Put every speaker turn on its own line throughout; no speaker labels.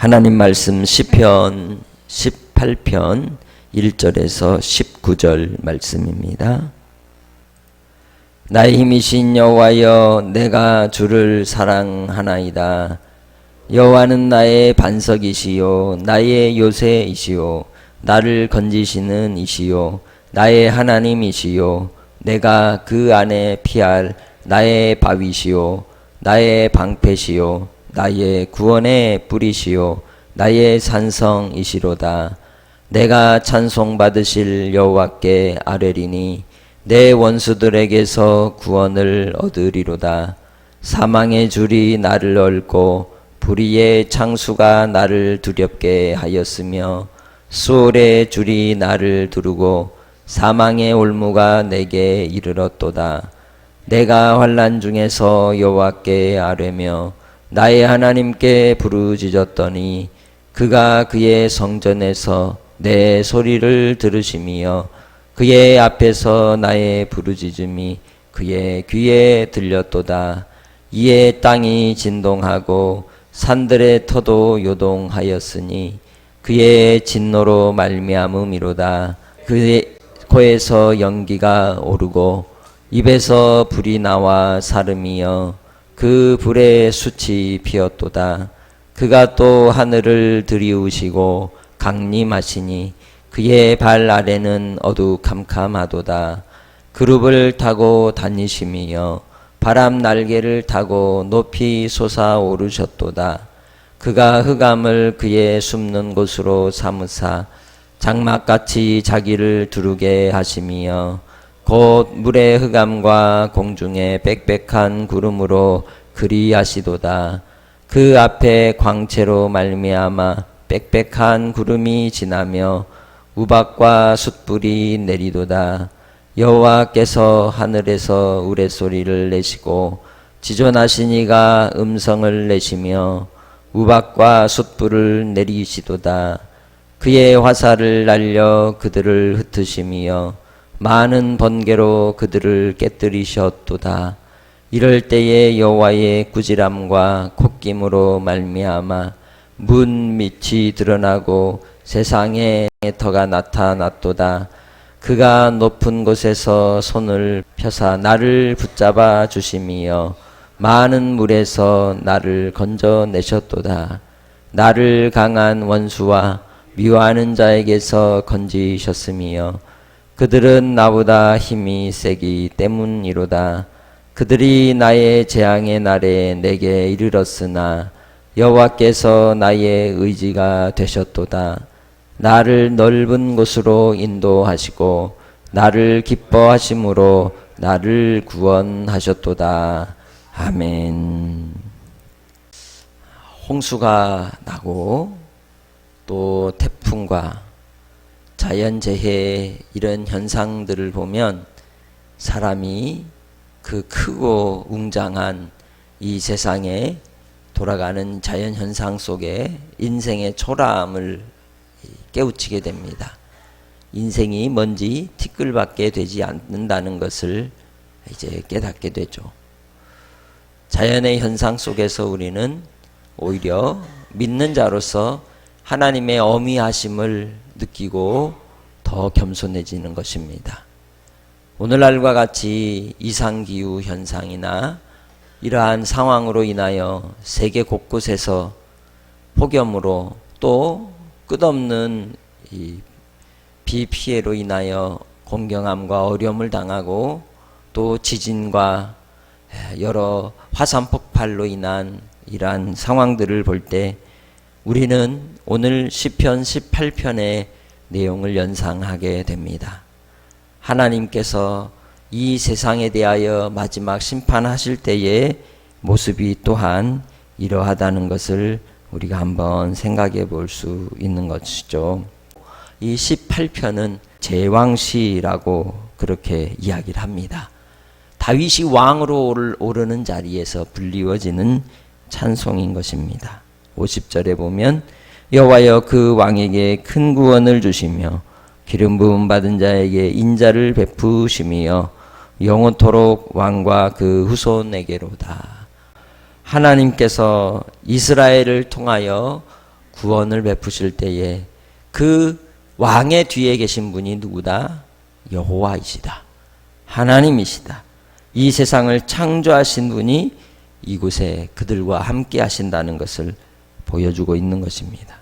하나님 말씀 시편 18편 1절에서 19절 말씀입니다. 나의 힘이신 여호와여, 내가 주를 사랑하나이다. 여호와는 나의 반석이시요 나의 요새이시요 나를 건지시는 이시요 나의 하나님이시요 내가 그 안에 피할 나의 바위시요 나의 방패시요 나의 구원의 뿌리시요 나의 산성이시로다. 내가 찬송받으실 여호와께 아뢰리니 내 원수들에게서 구원을 얻으리로다. 사망의 줄이 나를 얽고 불의의 창수가 나를 두렵게 하였으며 수월의 줄이 나를 두르고 사망의 올무가 내게 이르렀도다. 내가 환난 중에서 여호와께 아뢰며 나의 하나님께 부르짖었더니 그가 그의 성전에서 내 소리를 들으시며 그의 앞에서 나의 부르짖음이 그의 귀에 들렸도다. 이에 땅이 진동하고 산들의 터도 요동하였으니 그의 진노로 말미암음이로다. 그의 코에서 연기가 오르고 입에서 불이 나와 사름이여 그 불에 숯이 피었도다. 그가 또 하늘을 들이우시고 강림하시니 그의 발 아래는 어두캄캄하도다. 그룹을 타고 다니시며 바람 날개를 타고 높이 솟아오르셨도다. 그가 흑암을 그의 숨는 곳으로 삼으사 장막같이 자기를 두르게 하시며 곧 물의 흑암과 공중의 빽빽한 구름으로 그리하시도다. 그 앞에 광채로 말미암아 빽빽한 구름이 지나며 우박과 숯불이 내리도다. 여호와께서 하늘에서 우레소리를 내시고 지존하신 이가 음성을 내시며 우박과 숯불을 내리시도다. 그의 화살을 날려 그들을 흩으시며 많은 번개로 그들을 깨뜨리셨도다. 이럴 때에 여호와의 꾸지람과 콧김으로 말미암아 문 밑이 드러나고 세상에 터가 나타났도다. 그가 높은 곳에서 손을 펴사 나를 붙잡아 주심이여 많은 물에서 나를 건져내셨도다. 나를 강한 원수와 미워하는 자에게서 건지셨으며 그들은 나보다 힘이 세기 때문이로다. 그들이 나의 재앙의 날에 내게 이르렀으나 여호와께서 나의 의지가 되셨도다. 나를 넓은 곳으로 인도하시고 나를 기뻐하심으로 나를 구원하셨도다. 아멘. 홍수가 나고 또 태풍과 자연재해 이런 현상들을 보면 사람이 그 크고 웅장한 이 세상에 돌아가는 자연현상 속에 인생의 초라함을 깨우치게 됩니다. 인생이 뭔지 티끌밖에 되지 않는다는 것을 이제 깨닫게 되죠. 자연의 현상 속에서 우리는 오히려 믿는 자로서 하나님의 어미하심을 느끼고 더 겸손해지는 것입니다. 오늘날과 같이 이상기후 현상이나 이러한 상황으로 인하여 세계 곳곳에서 폭염으로 또 끝없는 이 비 피해로 인하여 공경함과 어려움을 당하고 또 지진과 여러 화산 폭발로 인한 이러한 상황들을 볼 때 우리는 오늘 시편 18편의 내용을 연상하게 됩니다. 하나님께서 이 세상에 대하여 마지막 심판하실 때의 모습이 또한 이러하다는 것을 우리가 한번 생각해 볼 수 있는 것이죠. 이 18편은 제왕시라고 그렇게 이야기를 합니다. 다윗이 왕으로 오르는 자리에서 불리워지는 찬송인 것입니다. 50절에 보면 여호와여 그 왕에게 큰 구원을 주시며 기름 부음 받은 자에게 인자를 베푸시며 영원토록 왕과 그 후손에게로다. 하나님께서 이스라엘을 통하여 구원을 베푸실 때에 그 왕의 뒤에 계신 분이 누구다? 여호와이시다. 하나님이시다. 이 세상을 창조하신 분이 이곳에 그들과 함께 하신다는 것을 보여주고 있는 것입니다.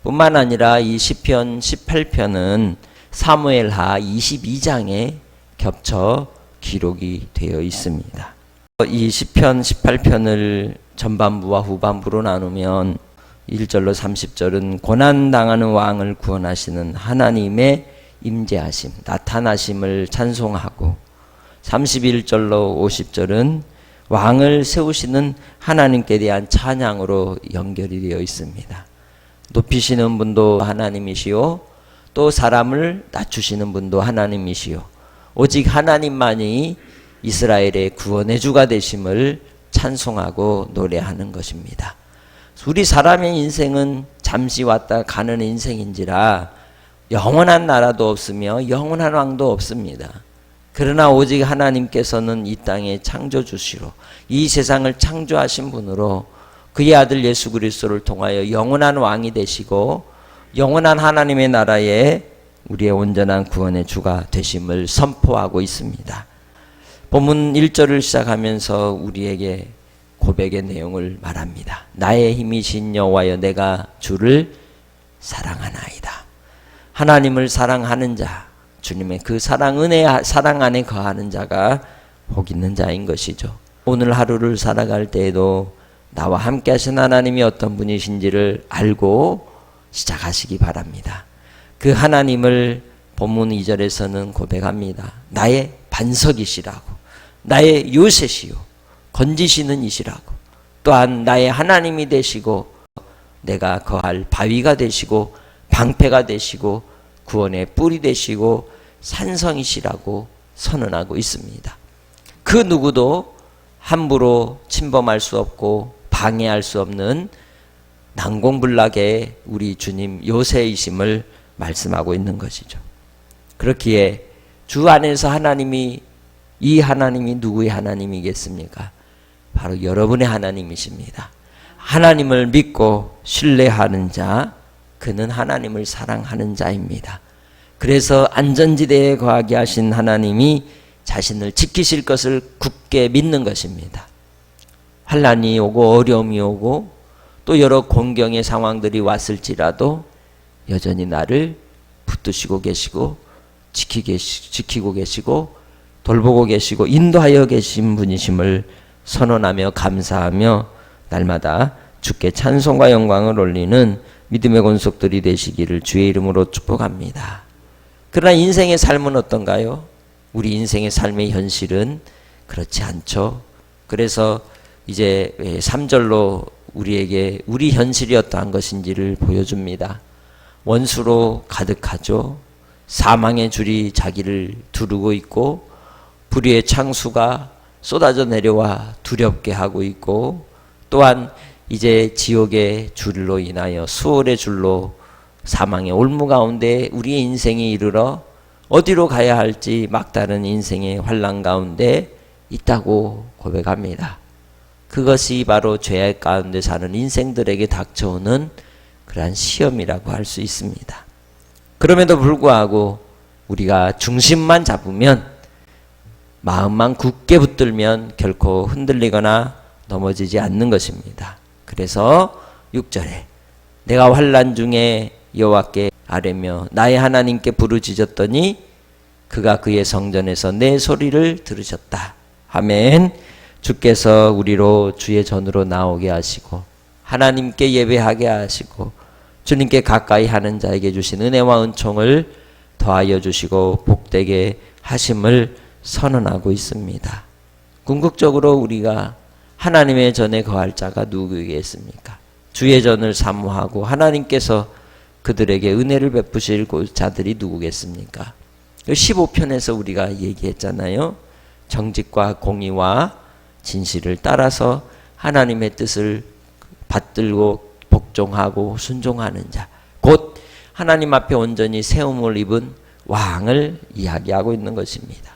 뿐만 아니라 이 시편 18편은 사무엘하 22장에 겹쳐 기록이 되어 있습니다. 이 시편 18편을 전반부와 후반부로 나누면 1절로 30절은 고난당하는 왕을 구원하시는 하나님의 임재하심, 나타나심을 찬송하고 31절로 50절은 왕을 세우시는 하나님께 대한 찬양으로 연결이 되어 있습니다. 높이시는 분도 하나님이시요, 또 사람을 낮추시는 분도 하나님이시요, 오직 하나님만이 이스라엘의 구원의 주가 되심을 찬송하고 노래하는 것입니다. 우리 사람의 인생은 잠시 왔다 가는 인생인지라 영원한 나라도 없으며 영원한 왕도 없습니다. 그러나 오직 하나님께서는 이 땅의 창조주시로 이 세상을 창조하신 분으로 그의 아들 예수 그리스도를 통하여 영원한 왕이 되시고 영원한 하나님의 나라에 우리의 온전한 구원의 주가 되심을 선포하고 있습니다. 본문 1절을 시작하면서 우리에게 고백의 내용을 말합니다. 나의 힘이신 여호와여, 내가 주를 사랑하나이다. 하나님을 사랑하는 자, 주님의 그 사랑, 은혜, 사랑 안에 거하는 자가 복 있는 자인 것이죠. 오늘 하루를 살아갈 때에도 나와 함께 하신 하나님이 어떤 분이신지를 알고 시작하시기 바랍니다. 그 하나님을 본문 2절에서는 고백합니다. 나의 반석이시라고, 나의 요새시요, 건지시는 이시라고, 또한 나의 하나님이 되시고 내가 거할 바위가 되시고 방패가 되시고 구원의 뿔이 되시고 산성이시라고 선언하고 있습니다. 그 누구도 함부로 침범할 수 없고 방해할 수 없는 난공불락의 우리 주님 요새이심을 말씀하고 있는 것이죠. 그렇기에 주 안에서 하나님이, 이 하나님이 누구의 하나님이겠습니까? 바로 여러분의 하나님이십니다. 하나님을 믿고 신뢰하는 자, 그는 하나님을 사랑하는 자입니다. 그래서 안전지대에 거하게 하신 하나님이 자신을 지키실 것을 굳게 믿는 것입니다. 환난이 오고 어려움이 오고 또 여러 공경의 상황들이 왔을지라도 여전히 나를 붙드시고 계시고 지키고 계시고 돌보고 계시고 인도하여 계신 분이심을 선언하며 감사하며 날마다 주께 찬송과 영광을 올리는 믿음의 권속들이 되시기를 주의 이름으로 축복합니다. 그러나 인생의 삶은 어떤가요? 우리 인생의 삶의 현실은 그렇지 않죠. 그래서 이제 3절로 우리에게 우리 현실이 어떠한 것인지를 보여줍니다. 원수로 가득하죠. 사망의 줄이 자기를 두르고 있고 불의의 창수가 쏟아져 내려와 두렵게 하고 있고, 또한 이제 지옥의 줄로 인하여 수월의 줄로 사망의 올무 가운데 우리의 인생이 이르러 어디로 가야 할지 막다른 인생의 환난 가운데 있다고 고백합니다. 그것이 바로 죄악 가운데 사는 인생들에게 닥쳐오는 그러한 시험이라고 할 수 있습니다. 그럼에도 불구하고 우리가 중심만 잡으면, 마음만 굳게 붙들면 결코 흔들리거나 넘어지지 않는 것입니다. 그래서 6절에 내가 환난 중에 여호와께 아뢰며 나의 하나님께 부르짖었더니 그가 그의 성전에서 내 소리를 들으셨다. 아멘. 주께서 우리로 주의 전으로 나오게 하시고 하나님께 예배하게 하시고 주님께 가까이 하는 자에게 주신 은혜와 은총을 더하여 주시고 복되게 하심을 선언하고 있습니다. 궁극적으로 우리가 하나님의 전에 거할 자가 누구이겠습니까? 주의 전을 사모하고 하나님께서 그들에게 은혜를 베푸실 자들이 누구겠습니까? 15편에서 우리가 얘기했잖아요. 정직과 공의와 진실을 따라서 하나님의 뜻을 받들고 복종하고 순종하는 자, 곧 하나님 앞에 온전히 세움을 입은 왕을 이야기하고 있는 것입니다.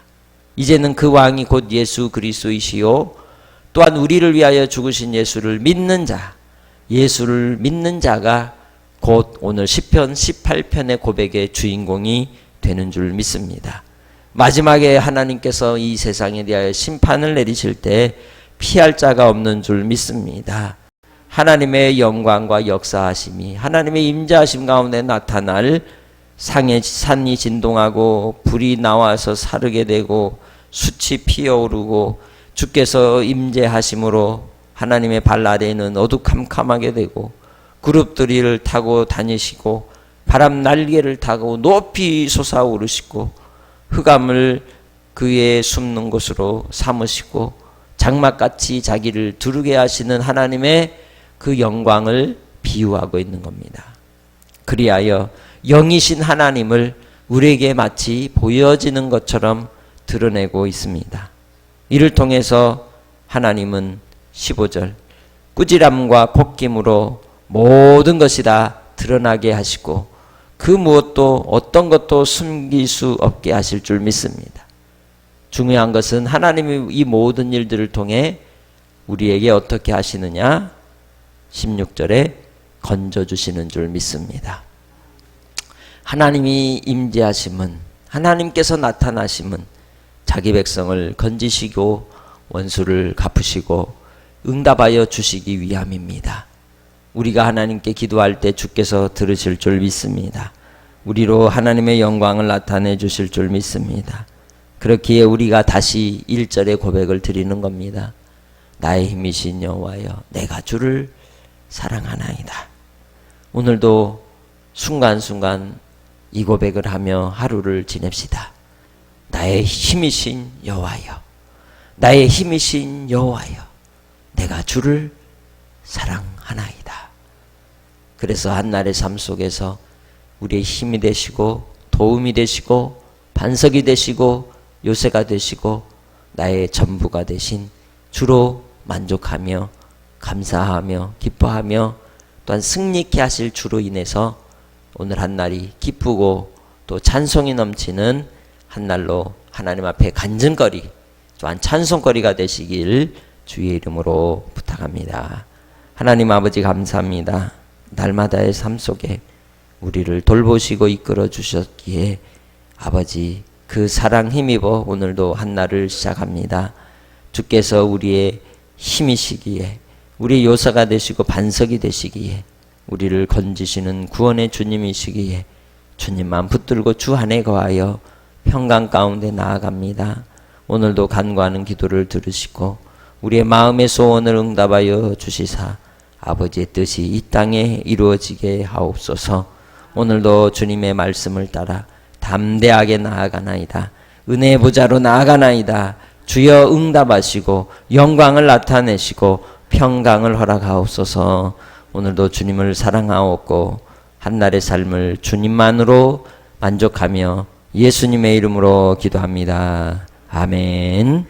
이제는 그 왕이 곧 예수 그리스도이시요 또한 우리를 위하여 죽으신 예수를 믿는 자, 예수를 믿는 자가 곧 오늘 시편 18편의 고백의 주인공이 되는 줄 믿습니다. 마지막에 하나님께서 이 세상에 대하여 심판을 내리실 때 피할 자가 없는 줄 믿습니다. 하나님의 영광과 역사하심이 하나님의 임재하심 가운데 나타날 상의 산이 진동하고 불이 나와서 사르게 되고 숯이 피어오르고 주께서 임재하심으로 하나님의 발 아래에는 어두캄캄하게 되고 그룹들이를 타고 다니시고 바람 날개를 타고 높이 솟아오르시고 흑암을 그의 숨는 곳으로 삼으시고 장막같이 자기를 두르게 하시는 하나님의 그 영광을 비유하고 있는 겁니다. 그리하여 영이신 하나님을 우리에게 마치 보여지는 것처럼 드러내고 있습니다. 이를 통해서 하나님은 15절 꾸지람과 콧김으로 모든 것이 다 드러나게 하시고 그 무엇도 어떤 것도 숨길 수 없게 하실 줄 믿습니다. 중요한 것은 하나님이 이 모든 일들을 통해 우리에게 어떻게 하시느냐? 16절에 건져주시는 줄 믿습니다. 하나님이 임재하심은 하나님께서 나타나심은 자기 백성을 건지시고 원수를 갚으시고 응답하여 주시기 위함입니다. 우리가 하나님께 기도할 때 주께서 들으실 줄 믿습니다. 우리로 하나님의 영광을 나타내 주실 줄 믿습니다. 그렇기에 우리가 다시 1절의 고백을 드리는 겁니다. 나의 힘이신 여호와여 내가 주를 사랑하나이다. 오늘도 순간순간 이 고백을 하며 하루를 지냅시다. 나의 힘이신 여호와여 나의 힘이신 여호와여 내가 주를 사랑하나이다. 그래서 한날의 삶 속에서 우리의 힘이 되시고 도움이 되시고 반석이 되시고 요새가 되시고 나의 전부가 되신 주로 만족하며 감사하며 기뻐하며 또한 승리케 하실 주로 인해서 오늘 한날이 기쁘고 또 찬송이 넘치는 한날로 하나님 앞에 간증거리 또한 찬송거리가 되시길 주의 이름으로 부탁합니다. 하나님 아버지 감사합니다. 날마다의 삶 속에 우리를 돌보시고 이끌어 주셨기에 아버지 그 사랑 힘입어 오늘도 한날을 시작합니다. 주께서 우리의 힘이시기에 우리의 요새가 되시고 반석이 되시기에 우리를 건지시는 구원의 주님이시기에 주님만 붙들고 주 안에 거하여 평강 가운데 나아갑니다. 오늘도 간구하는 기도를 들으시고 우리의 마음의 소원을 응답하여 주시사 아버지의 뜻이 이 땅에 이루어지게 하옵소서. 오늘도 주님의 말씀을 따라 담대하게 나아가나이다. 은혜의 보좌로 나아가나이다. 주여 응답하시고 영광을 나타내시고 평강을 허락하옵소서. 오늘도 주님을 사랑하옵고 한날의 삶을 주님만으로 만족하며 예수님의 이름으로 기도합니다. 아멘.